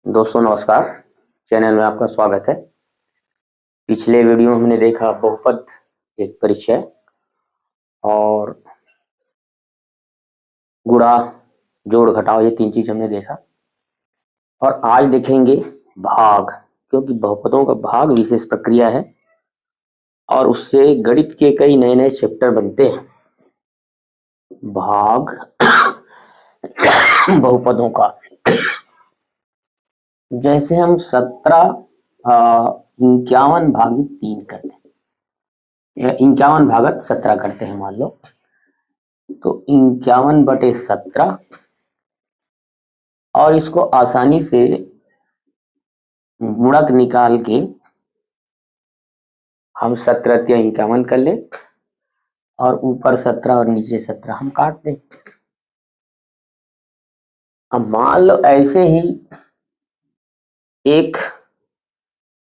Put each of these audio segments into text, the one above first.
दोस्तों नमस्कार। चैनल में आपका स्वागत है। पिछले वीडियो में हमने देखा बहुपद एक परिचय और गुणा जोड़ घटाव, ये तीन चीज हमने देखा। और आज देखेंगे भाग, क्योंकि बहुपदों का भाग विशेष प्रक्रिया है और उससे गणित के कई नए नए चैप्टर बनते हैं। भाग बहुपदों का, जैसे हम 51 भागित 3 करते हैं या 51 भागत 17 करते हैं, मान लो तो 51/17, और इसको आसानी से गुणक निकाल के हम 17 या 51 कर लें और ऊपर 17 और नीचे 17 हम काट दें। अब मान लो ऐसे ही एक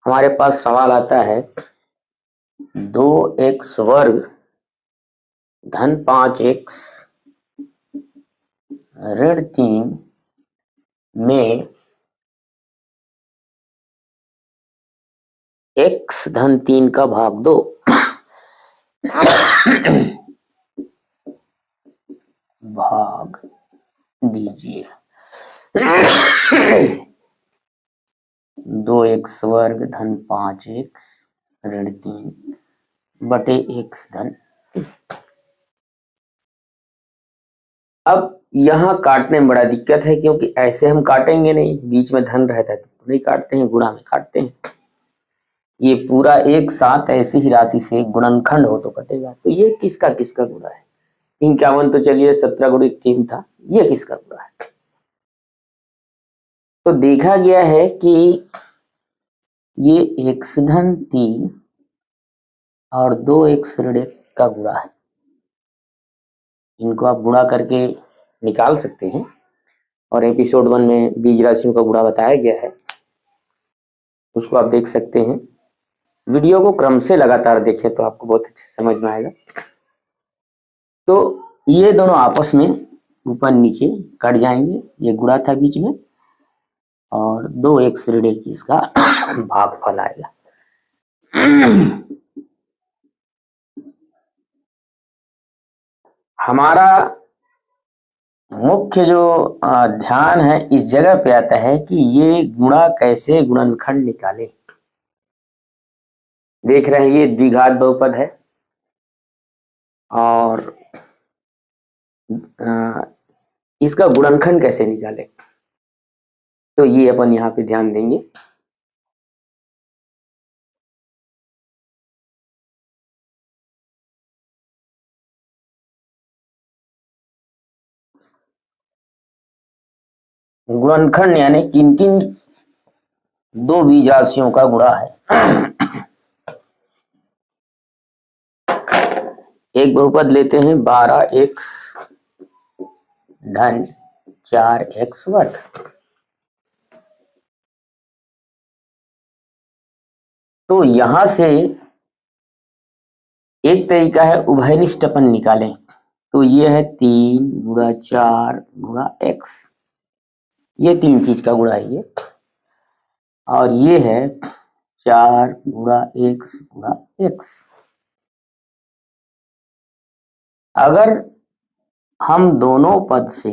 हमारे पास सवाल आता है, 2x वर्ग धन 5x ऋण 3 में x धन 3 का भाग 2। भाग दीजिए 2x वर्ग धन 5x ऋण 3 बटे x धन। अब यहाँ काटने में बड़ा दिक्कत है, क्योंकि ऐसे हम काटेंगे नहीं, बीच में धन रहता है तो नहीं काटते हैं, गुणा में काटते हैं। ये पूरा एक साथ ऐसी ही राशि से गुणनखंड हो तो कटेगा। तो ये किसका किसका गुणा है? 51 तो चलिए 17 गुणित 3 था, ये किसका गुणा है? तो देखा गया है कि ये x धन 3 और 2x ऋण 1 का गुणा है। इनको आप गुणा करके निकाल सकते हैं और एपिसोड 1 में बीज राशियों का गुणा बताया गया है, उसको आप देख सकते हैं। वीडियो को क्रम से लगातार देखें तो आपको बहुत अच्छे समझ में आएगा। तो ये दोनों आपस में ऊपर नीचे कट जाएंगे, ये गुणा था बीच में, और 2x ऋण 1 इसका भागफल आएगा। हमारा मुख्य जो ध्यान है इस जगह पे आता है कि ये गुणा कैसे गुणनखंड निकाले। देख रहे हैं ये द्विघात बहुपद है और इसका गुणनखंड कैसे निकाले, तो ये अपन यहाँ पे ध्यान देंगे। गुणनखंड यानी किन किन दो बीज राशियों का गुणा है। एक बहुपद लेते हैं 12x धन 4x वर्ग। तो यहां से एक तरीका है उभयनिष्ठ अपन निकालें, तो ये है 3 गुणा 4 गुणा x, ये तीन चीज का गुणा है ये, और ये है 4 गुणा x गुणा x। अगर हम दोनों पद से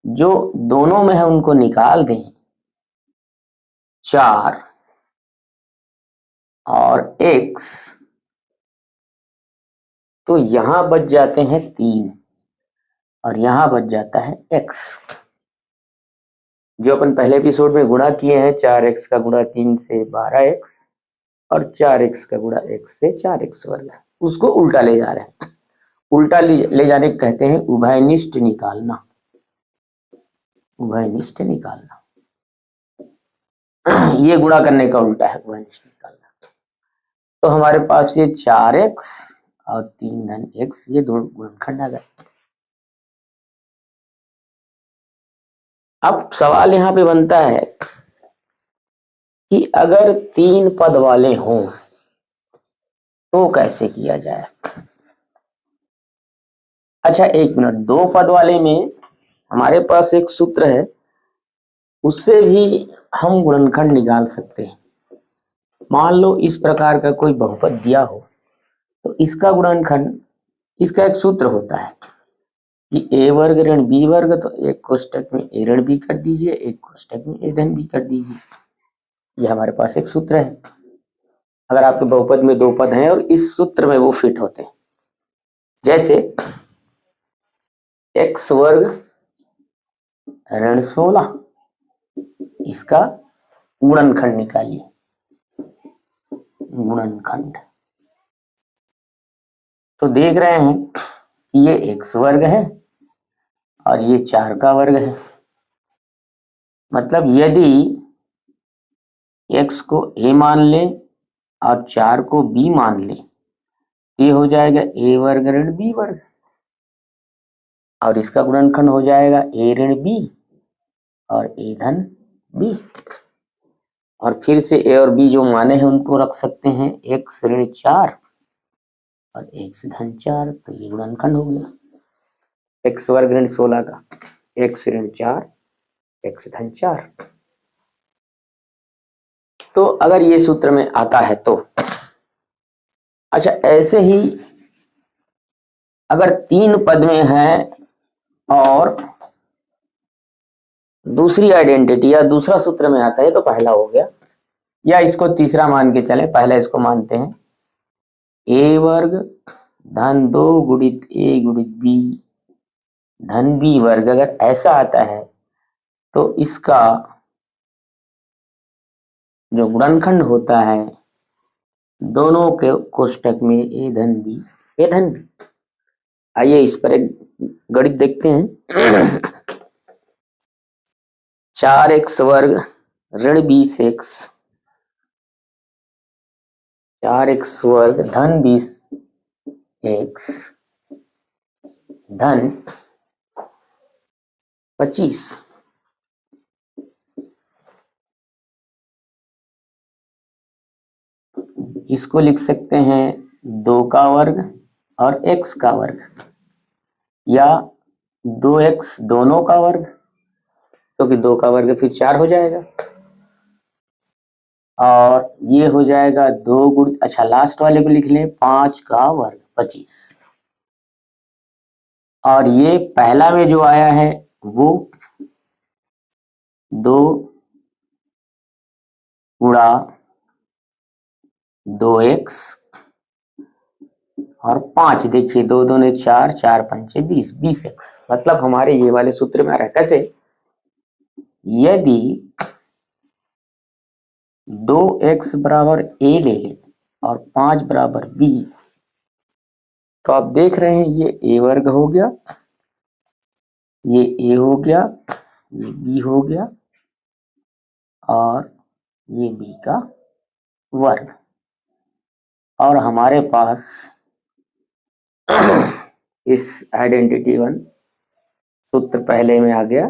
जो दोनों में है उनको निकाल दें, 4 और x, तो यहां बच जाते हैं 3 और यहां बच जाता है x। जो अपन पहले एपिसोड में गुणा किए हैं, 4x का गुणा 3 से 12x और 4x का गुणा x से 4x वर्ग, उसको उल्टा ले जा रहे हैं। उल्टा ले जाने को कहते हैं उभयनिष्ठ निकालना। उभयनिष्ठ निकालना ये गुणा करने का उल्टा है उभयनिष्ठ निकालना। तो हमारे पास ये 4x और 3 धन x, ये दो गुणनखंड आ गए। अब सवाल यहाँ पे बनता है कि अगर 3 पद वाले हों तो कैसे किया जाए। अच्छा एक मिनट, 2 पद वाले में हमारे पास एक सूत्र है, उससे भी हम गुणनखंड निकाल सकते हैं। मान लो इस प्रकार का कोई बहुपद दिया हो तो इसका गुणनखंड, इसका एक सूत्र होता है कि ए वर्ग ऋण बी वर्ग, तो एक कोष्टक में ए ऋण बी कर दीजिए, एक कोष्टक में ए धन बी कर दीजिए। ये हमारे पास एक सूत्र है। अगर आपके बहुपद में दो पद हैं और इस सूत्र में वो फिट होते हैं, जैसे एक्स वर्ग ऋण 16, इसका गुणनखंड निकालिए। गुणनखंड तो देख रहे हैं कि ये एक्स वर्ग है और ये 4 का वर्ग है। मतलब यदि x को a मान ले और 4 को b मान ले, ये हो जाएगा a वर्ग ऋण b वर्ग, और इसका गुणनखंड हो जाएगा a ऋण b और a धन b। और फिर से a और b जो माने हैं उनको रख सकते हैं, x ऋण 4 और x धन 4, तो ये गुणनखंड हो गया x वर्ग ऋण 16 का x ऋण 4 x धन 4। तो अगर ये सूत्र में आता है तो अच्छा, ऐसे ही अगर 3 पद में है और दूसरी आइडेंटिटी या दूसरा सूत्र में आता है तो पहला हो गया, या इसको तीसरा मान के चले, पहला इसको मानते हैं a वर्ग धन 2 गुणित a गुणित b धन b वर्ग। अगर ऐसा आता है तो इसका जो गुणनखंड होता है दोनों के कोष्टक में a धन b। आइए इस पर एक गणित देखते हैं। 4x वर्ग ऋण 20x, 4x वर्ग धन 20x धन 25। इसको लिख सकते हैं 2 का वर्ग और x का वर्ग, या 2x दोनों का वर्ग, क्योंकि 2 का वर्ग फिर 4 हो जाएगा, और ये हो जाएगा 2 गुण, अच्छा लास्ट वाले को लिख लें 5 का वर्ग 25। और ये पहला में जो आया है वो 2 गुणा 2x और 5, देखिए 2 दूने 4, 4 पंचे 20, 20x। मतलब हमारे ये वाले सूत्र में आ रहा है कैसे, यदि 2x बराबर a ले ले और 5 बराबर b, तो आप देख रहे हैं ये a वर्ग हो गया, ये a हो गया, ये b हो गया और ये b का वर्ग। और हमारे पास इस आइडेंटिटी 1 सूत्र पहले में आ गया,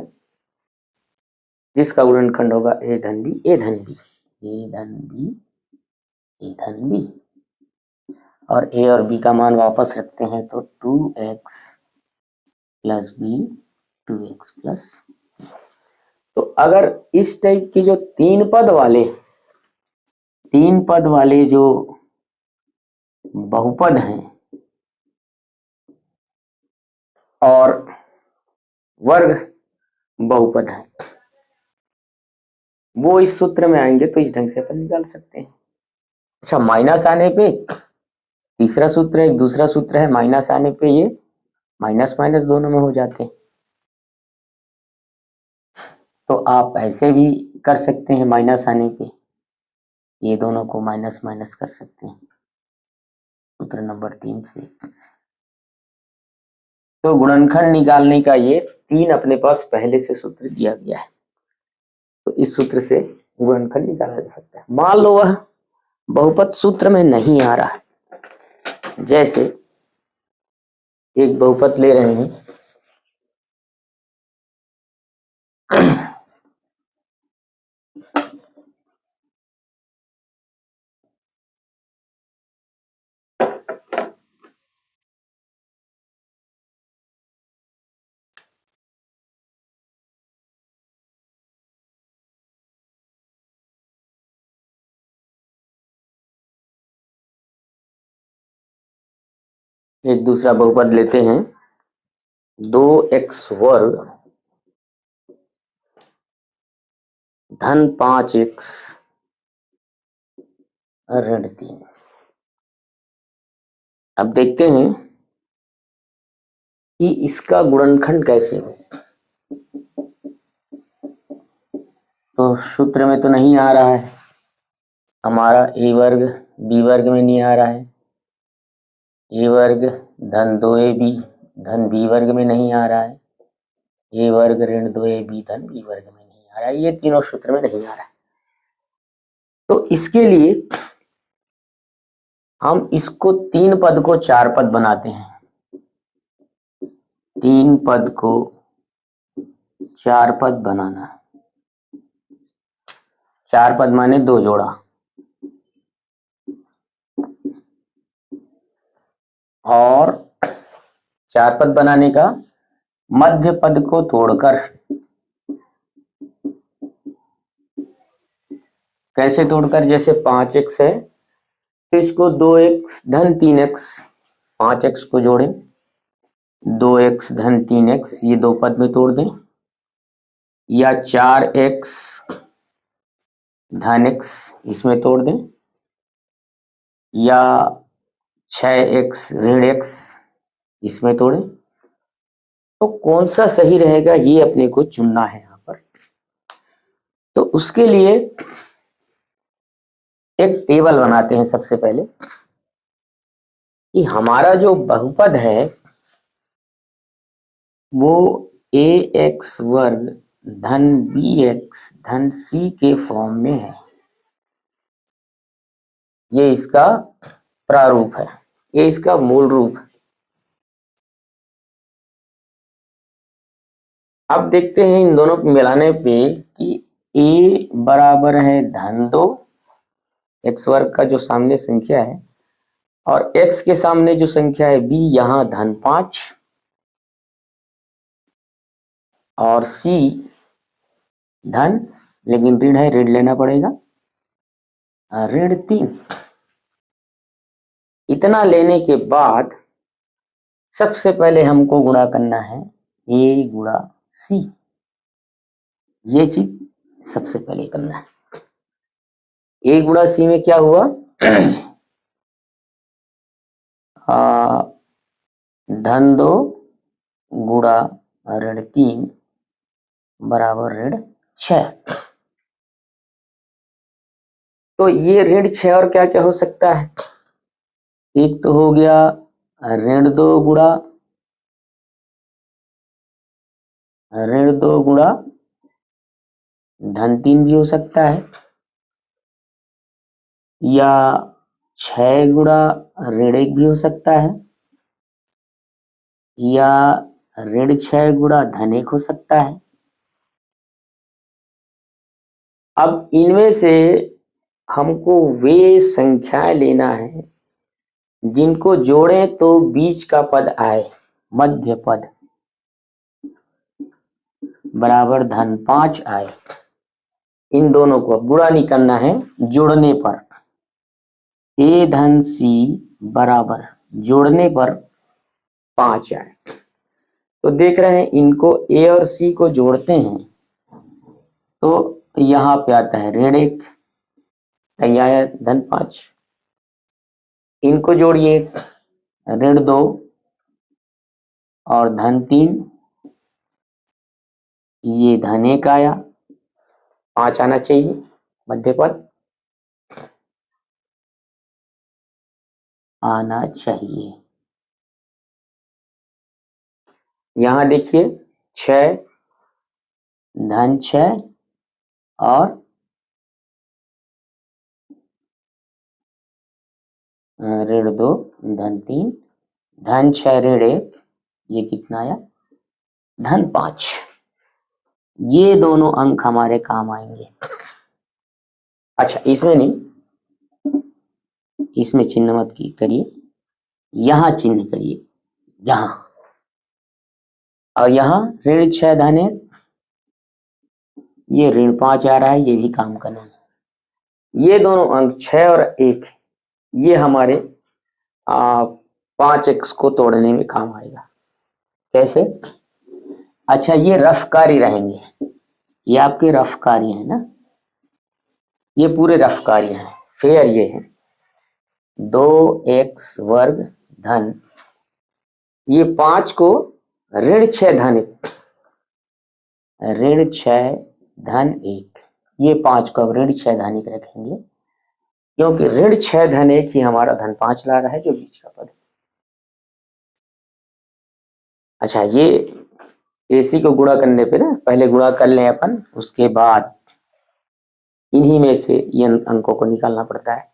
जिसका गुणनखंड होगा a धन b a धन b a धन b a धन b। और a और b का मान वापस रखते हैं तो 2x plus b 2x plus. तो अगर इस टाइप की जो 3 पद वाले जो बहुपद हैं और वर्ग बहुपद हैं, वो इस सूत्र में आएंगे तो इस ढंग से अपन निकाल सकते हैं। अच्छा, माइनस आने पे तीसरा सूत्र है, एक दूसरा सूत्र है, माइनस आने पे ये माइनस माइनस दोनों में हो जाते हैं। तो आप ऐसे भी कर सकते हैं, माइनस आने पे ये दोनों को माइनस माइनस कर सकते हैं सूत्र नंबर 3 से। तो गुणनखंड निकालने का ये 3 अपने पास पहले से सूत्र दिया गया है, तो इस सूत्र से गुणनखंड निकाला जा सकता है। मान लो वह बहुपद सूत्र में नहीं आ रहा है, जैसे एक बहुपद ले रहे हैं एक दूसरा बहुपद लेते हैं, 2x² धन 5x ऋण 3। अब देखते हैं कि इसका गुणनखंड कैसे हो। तो सूत्र में तो नहीं आ रहा है हमारा, a वर्ग b वर्ग में नहीं आ रहा है, a वर्ग धन 2ab धन b वर्ग में नहीं आ रहा है, a वर्ग ऋण 2ab धन b वर्ग में नहीं आ रहा है, ये तीनों सूत्र में नहीं आ रहा है। तो इसके लिए हम इसको 3 पद को 4 पद बनाते हैं। 3 पद को 4 पद बनाना, 4 पद माने 2 जोड़ा, और 4 पद बनाने का मध्य पद को तोड़कर, कैसे तोड़कर, जैसे 5x है तो इसको 2x धन 3x, 5x को जोड़ें, 2x धन 3x ये 2 पद में तोड़ दें, या 4x धन x इसमें तोड़ दें, या 6x ऋण x इसमें तोड़ें। तो कौन सा सही रहेगा ये अपने को चुनना है यहाँ पर। तो उसके लिए एक टेबल बनाते हैं सबसे पहले कि हमारा जो बहुपद है वो ax² धन bx धन c के फॉर्म में है। ये इसका प्रारूप है, ये इसका मूल रूप है। अब देखते हैं इन दोनों को मिलाने पे कि a बराबर है धन 2, x वर्ग का जो सामने संख्या है, और x के सामने जो संख्या है b यहां धन 5, और c धन, लेकिन ऋण है, ऋण लेना पड़ेगा, ऋण 3। इतना लेने के बाद सबसे पहले हमको गुणा करना है a गुणा c, ये चीज सबसे पहले करना है। a गुणा c में क्या हुआ धन 2 गुणा ऋण 3 बराबर ऋण 6। तो ये ऋण 6 और क्या क्या हो सकता है, एक तो हो गया ऋण 2 गुणा धन 3 भी हो सकता है, या 6 गुणा ऋण 1 भी हो सकता है, या ऋण 6 गुणा धन 1 हो सकता है। अब इनमें से हमको वे संख्याएं लेना है जिनको जोड़ें तो बीच का पद आए, मध्य पद बराबर धन 5 आए। इन दोनों को गुणा नहीं करना है, जोड़ने पर a धन c बराबर जोड़ने पर 5 आए। तो देख रहे हैं इनको a और c को जोड़ते हैं तो यहाँ पे आता है ऋण 1, आया धन 5। इनको जोड़िए ऋण 2 और धन 3, ये धन 1 आया, 5 आना चाहिए मध्य पद आना चाहिए। यहां देखिए 6 धन 6 और ऋण 2 धन 3 धन 6 ऋण 1, ये कितना आया धन 5। ये दोनों अंक हमारे काम आएंगे। अच्छा इसमें नहीं, इसमें चिन्ह मत करिए, यहां चिन्ह करिए यहां, और यहां ऋण 6 धन 1, ये ऋण 5 आ रहा है, ये भी काम करना है। ये दोनों अंक 6 और 1 ये हमारे 5x को तोड़ने में काम आएगा। कैसे? अच्छा, ये रफ कार्य रहेंगे, ये आपके रफ कार्य है ना, ये पूरे रफ कार्य हैं। फेयर ये है 2x वर्ग धन, ये 5 को ऋण 6 धन 1, ये 5 को अब ऋण 6 धन 1 रखेंगे, क्योंकि ऋण 6 धन 1 ही हमारा धन 5 ला रहा है, जो बीच का पद है। अच्छा, ये AC को गुणा करने पे ना, पहले गुणा कर लें अपन, उसके बाद इन्हीं में से ये अंकों को निकालना पड़ता है।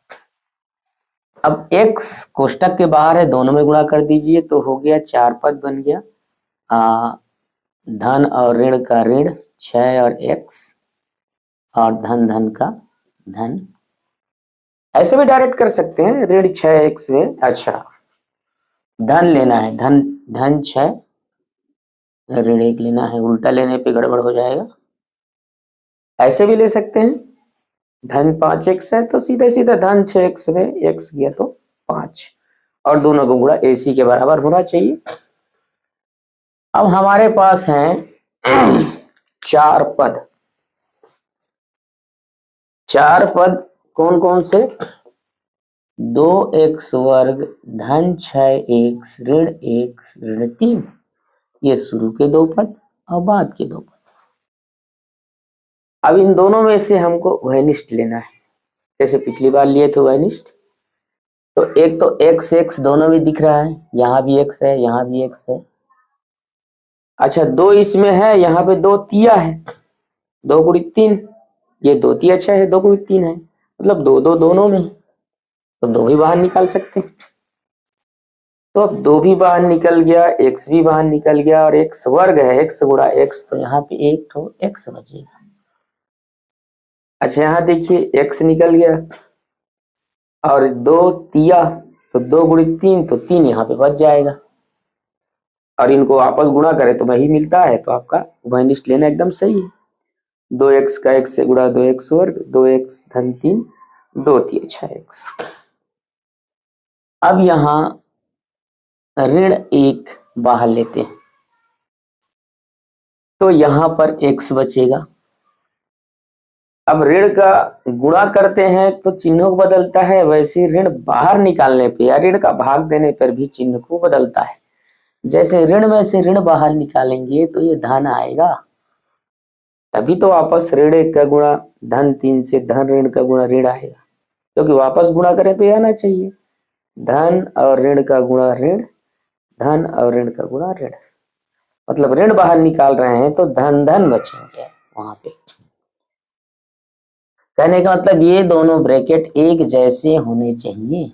अब x कोष्टक के बाहर है, दोनों में गुणा कर दीजिए तो हो गया 4 पद बन गया। धन और ऋण का ऋण 6 और x, और धन धन का धन। ऐसे भी डायरेक्ट कर सकते हैं, ऋण 6x में। अच्छा, धन लेना है, धन धन 6, ऋण 1 लेना है, उल्टा लेने पे गड़बड़ हो जाएगा। ऐसे भी ले सकते हैं, धन 5x है तो सीधा सीधा धन 6x में x गया तो 5, और दोनों को गुणा AC के बराबर होना चाहिए। अब हमारे पास हैं 4 पद। 4 पद कौन कौन से? 2x वर्ग धन 6x ऋण 1 ऋण 3, ये शुरू के 2 पद और बाद के 2 पद। अब इन दोनों में से हमको उभयनिष्ठ लेना है, जैसे पिछली बार लिए थे उभयनिष्ठ। तो एक तो x x दोनों में दिख रहा है, यहाँ भी x है, यहाँ भी x है। अच्छा, 2 इसमें है, यहाँ पे 2 तिया है, 2 गुणित 3, ये 2 तिया 6 है, 2 गुणित 3 है, मतलब 2 2 दोनों में, तो 2 भी बाहर निकाल सकते हैं। तो अब 2 भी बाहर निकल गया, x भी बाहर निकल गया, और x वर्ग है, x गुणा x, तो यहाँ पे एक तो x बचेगा। अच्छा, यहाँ देखिए x निकल गया, और 2 तिया, तो 2 गुणित 3, तो 3 यहाँ पे बच जाएगा, और इनको आपस गुणा करें तो वही मिलता है, तो आपका उभयनिष्ठ लेना एकदम सही है। 2x का x से गुणा 2x वर्ग, 2x धन 3, 2 तिया 6x। अब यहाँ ऋण 1 बाहर लेते हैं, तो यहाँ पर x बचेगा। अब ऋण का गुणा करते हैं तो चिन्हों को बदलता है, वैसे ऋण बाहर निकालने पे या ऋण का भाग देने पर भी चिन्ह को बदलता है। जैसे ऋण में से ऋण बाहर निकालेंगे तो ये धन आएगा, तभी तो वापस ऋण 1 का गुणा धन 3 से धन ऋण का गुणा ऋण आएगा, क्योंकि वापस गुणा करें तो ये आना चाहिए, धन और ऋण का गुणा ऋण, धन और ऋण का गुणा ऋण, मतलब ऋण बाहर निकाल रहे हैं तो धन धन बचेंगे वहां पे। कहने का मतलब ये दोनों ब्रैकेट एक जैसे होने चाहिए,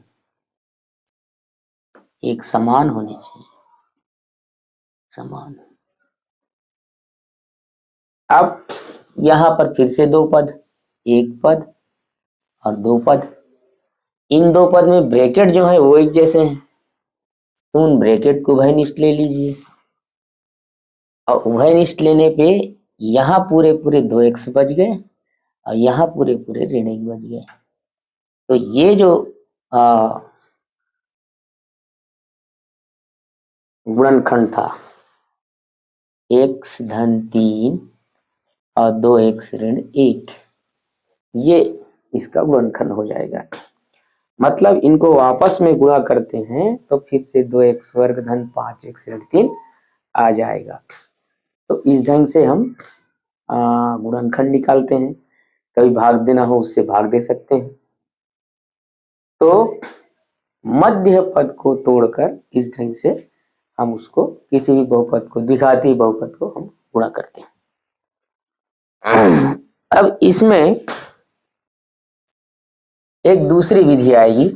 एक समान होने चाहिए, समान। अब यहां पर फिर से 2 पद, 1 पद और 2 पद। इन 2 पद में ब्रैकेट जो है वो एक जैसे हैं, तो उन ब्रैकेट को उभयनिष्ठ ले लीजिए, और उभयनिष्ठ लेने पे यहाँ पूरे पूरे 2x बच गए, और यहाँ पूरे पूरे ऋण 1 बच गए। तो ये जो गुणनखंड था, x धन 3 और 2x ऋण 1, ये इसका गुणनखंड हो जाएगा। मतलब इनको आपस में गुणा करते हैं तो फिर से 2x वर्ग धन 5x ऋण 3 आ जाएगा। तो इस ढंग से हम गुणनखंड निकालते हैं। कभी भाग देना हो उससे भाग दे सकते हैं। तो मध्य पद को तोड़कर इस ढंग से हम उसको किसी भी बहुपद को, द्विघाती बहुपद को हम गुणा करते हैं। अब इसमें एक दूसरी विधि आएगी,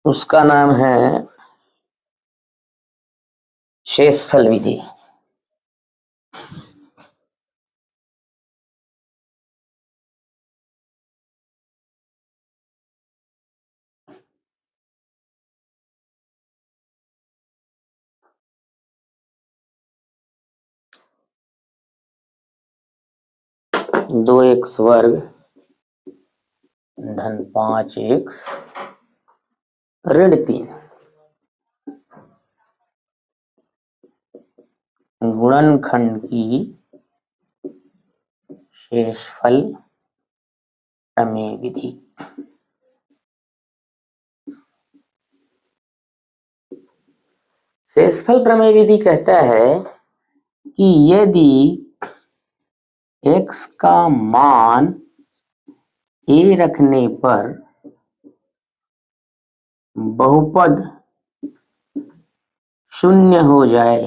उसका नाम है शेषफल विधि। दो एक्स वर्ग धन 5x ऋण 3 गुणनखंड की शेषफल प्रमेय विधि। शेषफल प्रमेय विधि कहता है कि यदि x का मान a रखने पर बहुपद शून्य हो जाए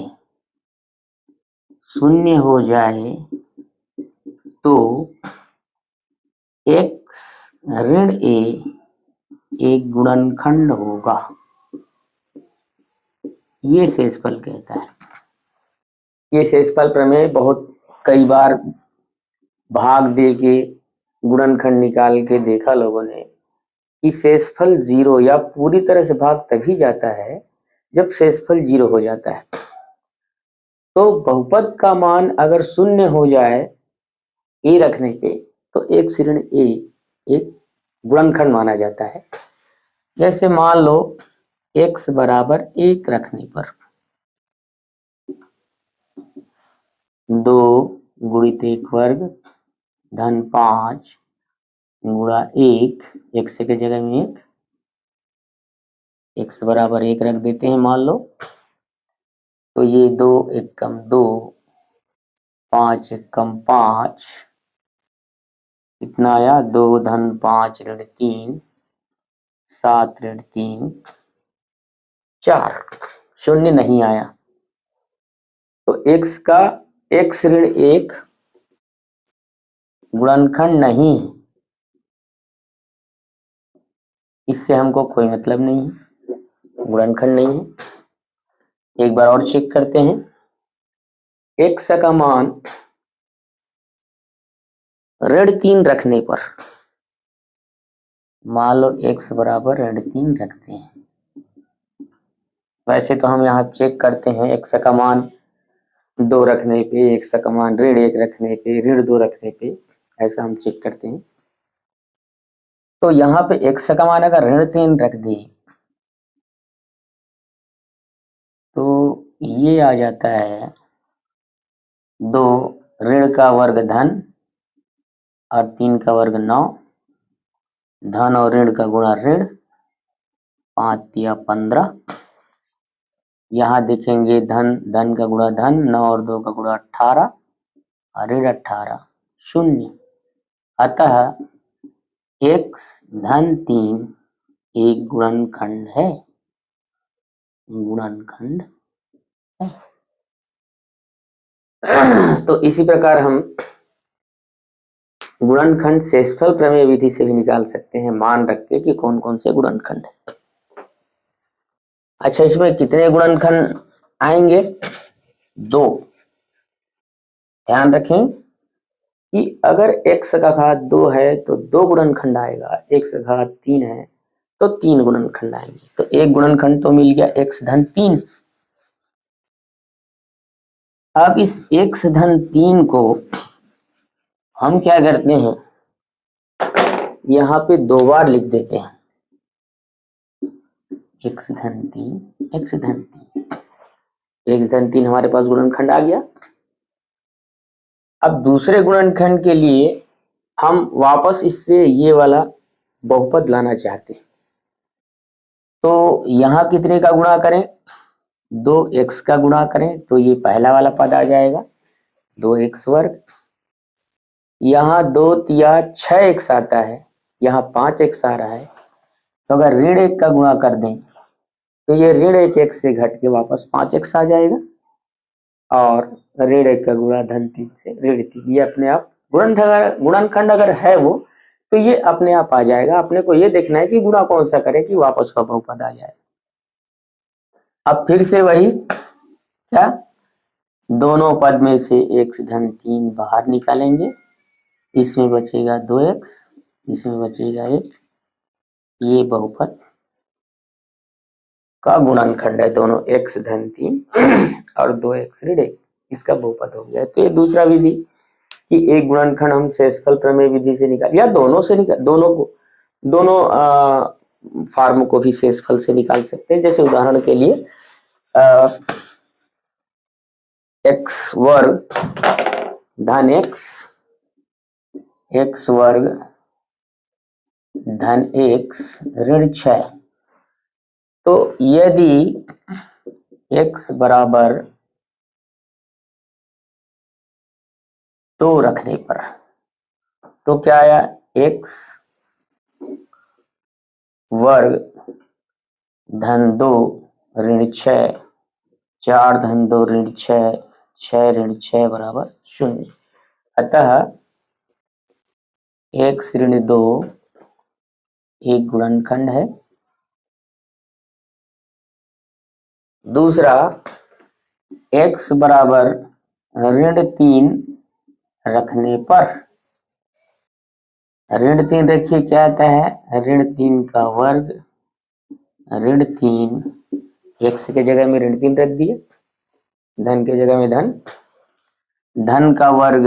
तो x ऋण a एक गुणनखंड होगा। ये शेषफल कहता है। ये शेषफल प्रमेय बहुत कई बार भाग दे के गुणनखंड निकाल के देखा लोगों ने कि शेषफल 0 या पूरी तरह से भाग तभी जाता है जब शेषफल 0 हो जाता है। तो बहुपद का मान अगर शून्य हो जाए a रखने पे तो x ऋण a एक गुणनखंड माना जाता है। जैसे मान लो x बराबर 1 रखने पर 2 गुणित 1 वर्ग धन 5 गुणा 1, x के जगह में 1, x बराबर 1 रख देते हैं मान लो। तो ये 2 1 कम 2, 5 1 कम 5, कितना आया 2 धन 5 ऋण 3, 7 ऋण 3, 4, शून्य नहीं आया। तो x का x ऋण 1 गुणनखंड नहीं है, इससे हमको कोई मतलब नहीं है, गुणनखंड नहीं है। एक बार और चेक करते हैं। x का मान ऋण 3 रखने पर मान लो x बराबर ऋण 3 रखते हैं। वैसे तो हम यहाँ चेक करते हैं x का मान 2 रखने पे, x का मान ऋण 1 रखने पे, ऋण 2 रखने पे, ऐसा हम चेक करते हैं। तो यहाँ पे x का मान अगर ऋण 3 रख दे तो ये आ जाता है 2 ऋण का वर्ग धन और 3 का वर्ग 9, धन और ऋण का गुणा ऋण, 5 या 15। यहाँ देखेंगे धन का गुणा धन, 9 और 2 का गुणा 18 और ऋण 18 शून्य। अतः x धन 3 एक गुणनखंड है, गुणनखंड है। तो इसी प्रकार हम गुणनखंड शेषफल प्रमेय विधि से भी निकाल सकते हैं, मान रख के कि कौन कौन से गुणनखंड है। अच्छा, इसमें कितने गुणनखंड आएंगे? 2। ध्यान रखें कि अगर x का घात 2 है तो 2 गुणनखंड आएगा, x घात 3 है तो 3 गुणनखंड आएंगे। तो एक गुणनखंड तो मिल गया x धन 3। अब इस x धन 3 को हम क्या करते हैं, यहाँ पे 2 बार लिख देते हैं, x धन 3, x धन 3, x धन 3 हमारे पास गुणनखंड आ गया। अब दूसरे गुणनखंड के लिए हम वापस इससे ये वाला बहुपद लाना चाहते हैं। तो यहाँ कितने का गुणा करें? 2x का गुणा करें तो ये पहला वाला पद आ जाएगा 2x वर्ग। यहाँ 2 तिया 6x आता है, यहाँ 5x आ रहा है। तो अगर ऋण 1 का गुणा कर दें तो ये ऋण 1 से घट के वापस 5x आ जाएगा और ऋण 1 का गुणा धन 3 से ऋण 3। ये अपने आप गुणनखंड अगर है वो तो ये अपने आप आ जाएगा। अपने को ये देखना है कि गुणा कौन सा करें कि वापस का बहुपद आ जाए। अब फिर से वही क्या, दोनों पद में से x धन 3 बाहर निकालेंगे, इसमें बचेगा 2x, इसमें बचेगा 1। ये बहुपद का गुणनखंड है, दोनों x धन 3 और 2x ऋण 1, इसका बहुपद हो गया। तो ये दूसरा विधि कि एक गुणनखंड हम शेषफल प्रमेय विधि से निकाल या दोनों से निकाल, दोनों फॉर्म को भी शेषफल से निकाल सकते हैं। जैसे उदाहरण के लिए एक्स वर्ग धन एक्स वर्ग धन एक्स ऋण 6। तो यदि x बराबर 2 रखने पर तो क्या आया, x वर्ग धन 2 ऋण 6, 4 धन 2 ऋण 6, 6 ऋण 6 बराबर 0। अतः x ऋण 2 एक गुणनखंड है। दूसरा, x बराबर ऋण 3 रखने पर, ऋण 3 रखिए क्या आता है, ऋण 3 का वर्ग ऋण 3, x के जगह में ऋण 3 रख दिए, धन के जगह में धन, धन का वर्ग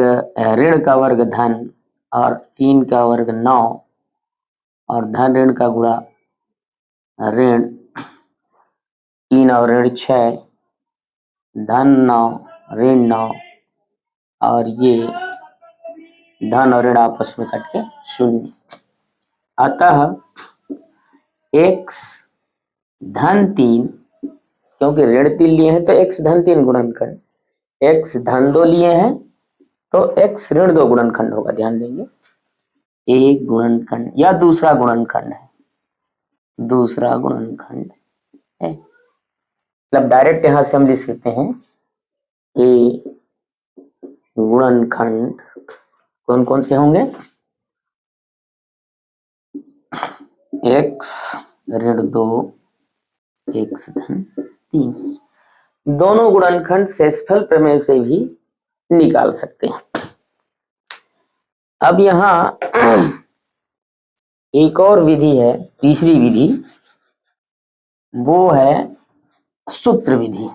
ऋण का वर्ग धन और 3 का वर्ग 9 और धन ऋण का गुणा ऋण 3 और ऋण 6, धन 9 ऋण 9 और ये धन और ऋण आपस में कट के 0। अतः x धन 3, क्योंकि ऋण 3 लिए हैं तो x धन 3 गुणनखंड, x धन 2 लिए हैं तो x ऋण 2 गुणनखंड होगा। ध्यान देंगे, एक गुणनखंड या दूसरा गुणनखंड है, दूसरा गुणनखंड है। मतलब डायरेक्ट यहां से हम लिख सकते हैं ए गुणनखंड कौन कौन से होंगे, x ऋण 2 x धन 3। दोनों गुणनखंड शेषफल प्रमेय से भी निकाल सकते हैं। अब यहां एक और विधि है, तीसरी विधि, वो है सूत्र विधि।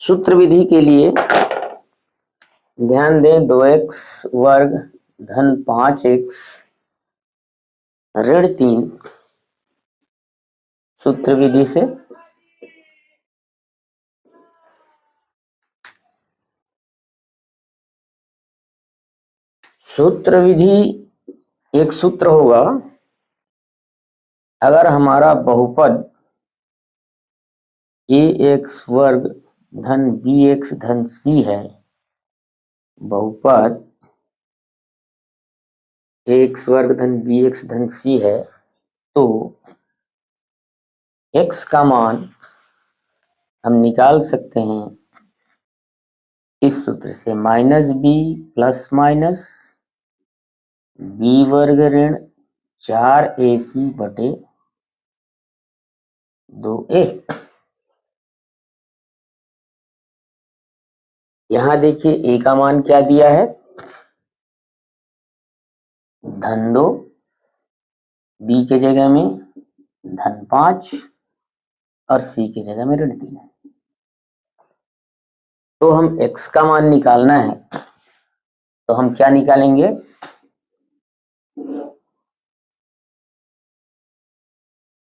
सूत्र विधि के लिए ध्यान दें, 2x वर्ग धन 5x ऋण 3 सूत्र विधि से सूत्र विधि एक सूत्र होगा, अगर हमारा बहुपद ax वर्ग धन bx धन c है, बहुपद ax वर्ग धन bx धन c है, तो x का मान हम निकाल सकते हैं इस सूत्र से, minus b plus minus b वर्ग ऋण 4ac बटे 2a। यहां देखिए a का मान क्या दिया है, धन 2, b के जगह में धन 5 और c के जगह में ऋण 3 है। तो हम x का मान निकालना है तो हम क्या निकालेंगे,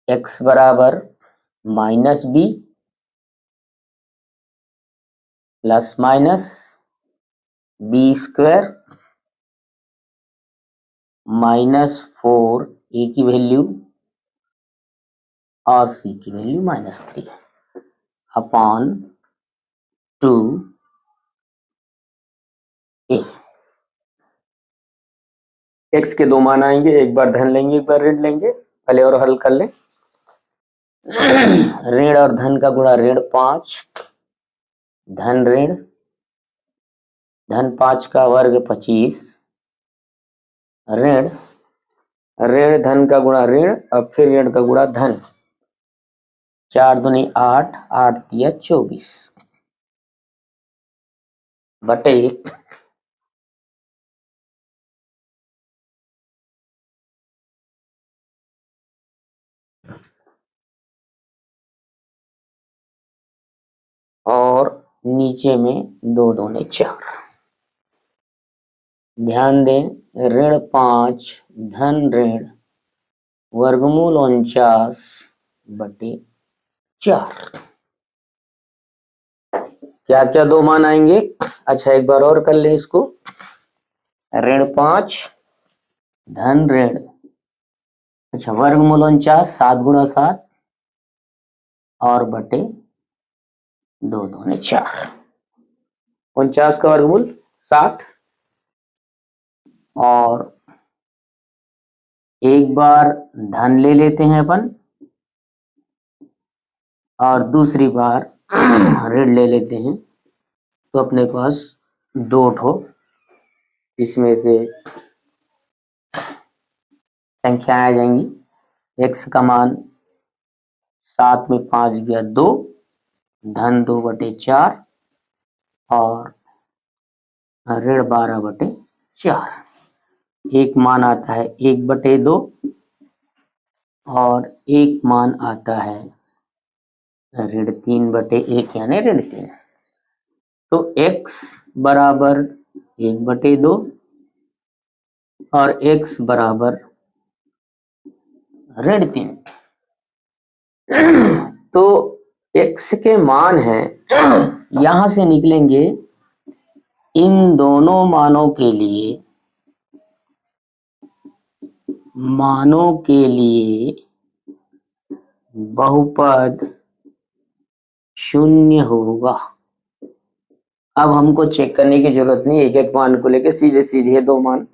x बराबर minus b plus minus b square minus 4a की वैल्यू और c की value minus 3 upon 2a। x के दो मान आएंगे, एक बार धन लेंगे एक बार ऋण लेंगे, पहले और हल कर लें। ऋण और धन का गुणा ऋण 5 धन ऋण धन 5 का वर्ग 25 ऋण ऋण धन का गुणा ऋण और फिर ऋण का गुणा धन, 4 दूनी 8, 8 दिया 24 बटे और नीचे में 2 दूनी 4। ध्यान दें, ऋण 5 धन ऋण वर्गमूल 49/4। क्या क्या दो मान आएंगे? अच्छा एक बार और कर ले इसको। ऋण 5 धन ऋण, अच्छा वर्गमूल 49 7 × 7 और बटे 2 दूनी 4। 49 का वर्गमूल 7 और एक बार धन ले लेते हैं अपन और दूसरी बार ऋण ले लेते हैं, तो अपने पास 2 ठो इसमें से संख्या आ जाएंगी। x का मान 7 में 5 गया 2, धन 2/4 और ऋण 12/4। एक मान आता है 1/2 और एक मान आता है ऋण 3/1 यानी ऋण 3। तो x बराबर 1/2 और x बराबर ऋण 3। तो x के मान है यहां से निकलेंगे इन दोनों मानों के लिए बहुपद 0 होगा। अब हमको चेक करने की जरूरत नहीं, एक एक मान को लेके सीधे सीधे 2 मान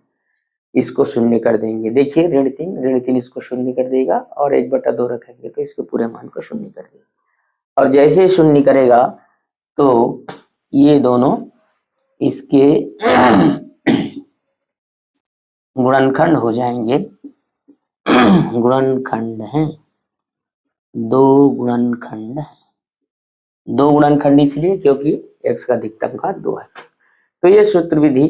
इसको 0 कर देंगे। देखिए ऋण 3 इसको 0 कर देगा और 1/2 रखेंगे तो इसके पूरे मान को 0 कर देगा। और जैसे 0 करेगा तो ये दोनों इसके गुणनखंड हो जाएंगे। गुणनखंड हैं, 2 गुणनखंड है। 2 गुणनखंड इसलिए क्योंकि x का अधिकतम घात 2 है। तो ये सूत्र विधि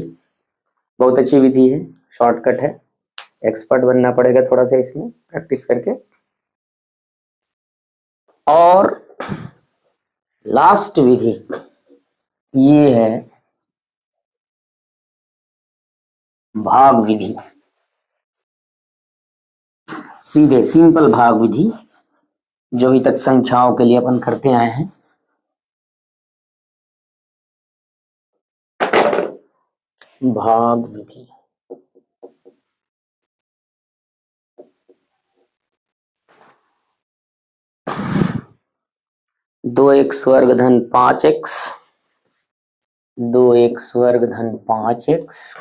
बहुत अच्छी विधि है, शॉर्टकट है। एक्सपर्ट बनना पड़ेगा थोड़ा सा इसमें प्रैक्टिस करके। और लास्ट विधि ये है भाग विधि, सीधे सिंपल भाग विधि जो अभी तक संख्याओं के लिए अपन करते आए हैं। भाग विधि 2x वर्ग धन 5x 2x वर्ग धन 5x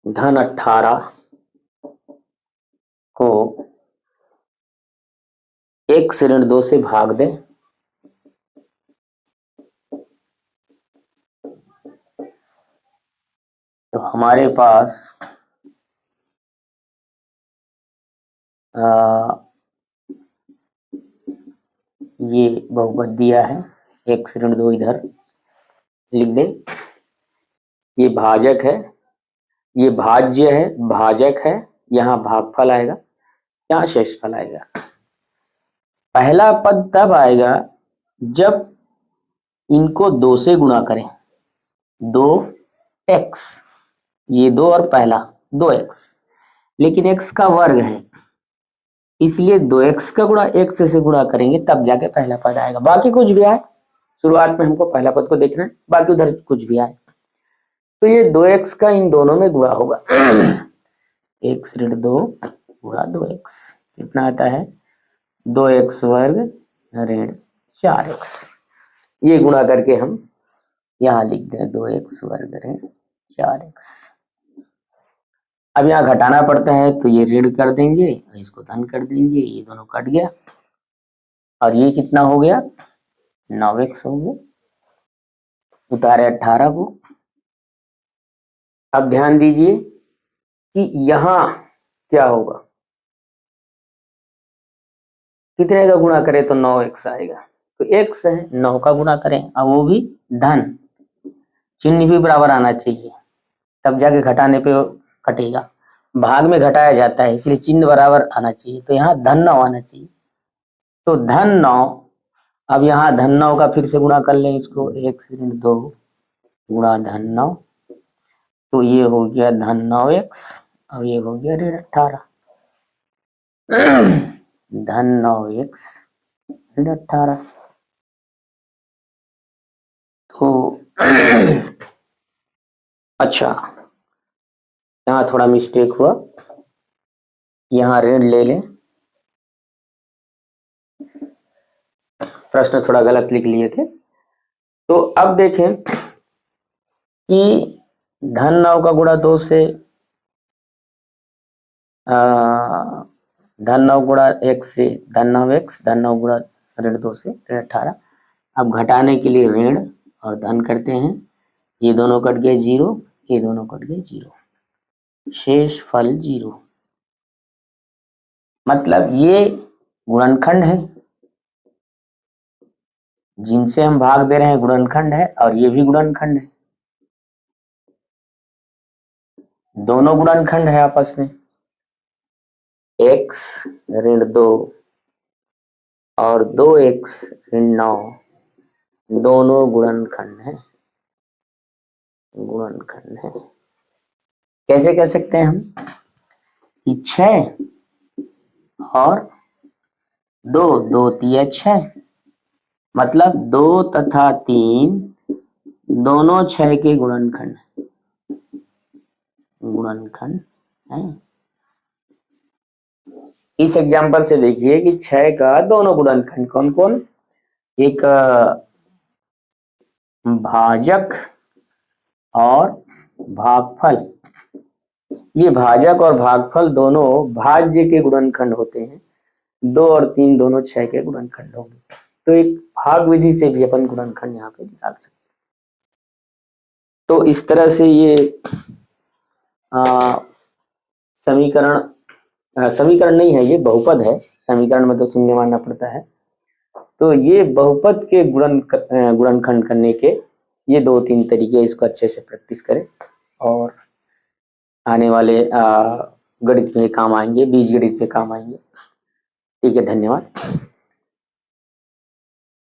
धन 18 को x ऋण 2 से भाग दें तो हमारे पास ये बहुपद दिया है। x ऋण 2 इधर लिख दें, ये भाजक है, ये भाज्य है, भाजक है, यहाँ भागफल आएगा, यहाँ शेषफल आएगा। पहला पद तब आएगा जब इनको 2 से गुणा करें, 2x, ये 2 और पहला 2x, लेकिन x का वर्ग है इसलिए 2x का गुणा x से गुणा करेंगे तब जाके पहला पद आएगा। बाकी कुछ भी आए, शुरुआत में हमको पहला पद को देखना है, बाकी उधर कुछ भी आए तो ये 2x का इन दोनों में गुणा होगा। x ऋण 2 गुणा 2x कितना आता है 2x वर्ग ऋण 4x। ये गुणा करके हम यहाँ लिख दें 2x वर्ग ऋण 4x। अब यहाँ घटाना पड़ता है तो ये ऋण कर देंगे, इसको धन कर देंगे, ये दोनों कट गया और ये कितना हो गया 9x हो गया। उतारे 18 को। अब ध्यान दीजिए कि यहाँ क्या होगा, कितने का गुणा करें तो 9x आएगा, तो x है 9 का गुणा करें अब वो भी धन, चिन्ह भी बराबर आना चाहिए तब जाके घटाने पे कटेगा। भाग में घटाया जाता है इसलिए चिन्ह बराबर आना चाहिए, तो यहाँ धन 9 आना चाहिए। तो धन 9, अब यहाँ धन 9 का फिर से गुणा कर लें इसको, x ऋण 2 गुणा धन 9, तो ये हो गया धन 9x और ये हो गया ऋण 18। धन 9x ऋण 18। तो अच्छा, यहाँ थोड़ा मिस्टेक हुआ, यहाँ ऋण ले लें, प्रश्न थोड़ा गलत लिख लिए थे। तो अब देखें कि धन 9 का गुणा 2 से धन 9 गुणा 1 से धन 9x, धन 9 गुणा ऋण 2 से ऋण 18। अब घटाने के लिए ऋण और धन करते हैं, ये दोनों कट गए 0, ये दोनों कट गए 0, शेष फल 0। मतलब ये गुणनखंड है, जिनसे हम भाग दे रहे हैं गुणनखंड है, और ये भी गुणनखंड है, दोनों गुणनखंड है आपस में। x ऋण 2 और 2x ऋण 9 दोनों गुणनखंड है, गुणनखंड है। कैसे कह सकते हैं हम कि 6 और 2, 2 तिया 6, मतलब 2 तथा 3 दोनों 6 के गुणनखंड है। इस एग्जाम्पल से देखिए कि 6 का दोनों गुणनखंड कौन कौन, एक भाजक और भागफल। ये भाजक और भागफल दोनों भाज्य के गुणनखंड होते हैं, 2 और 3 दोनों 6 के गुणनखंड होंगे। तो एक भाग विधि से भी अपन गुणनखंड यहाँ पे निकाल सकते हैं। तो इस तरह से ये समीकरण नहीं है, ये बहुपद है, समीकरण में तो शून्य मानना पड़ता है। तो ये बहुपद के गुणनखंड करने के ये 2-3 तरीके, इसको अच्छे से प्रैक्टिस करें और आने वाले गणित में काम आएंगे, बीजगणित में काम आएंगे। ठीक है, धन्यवाद।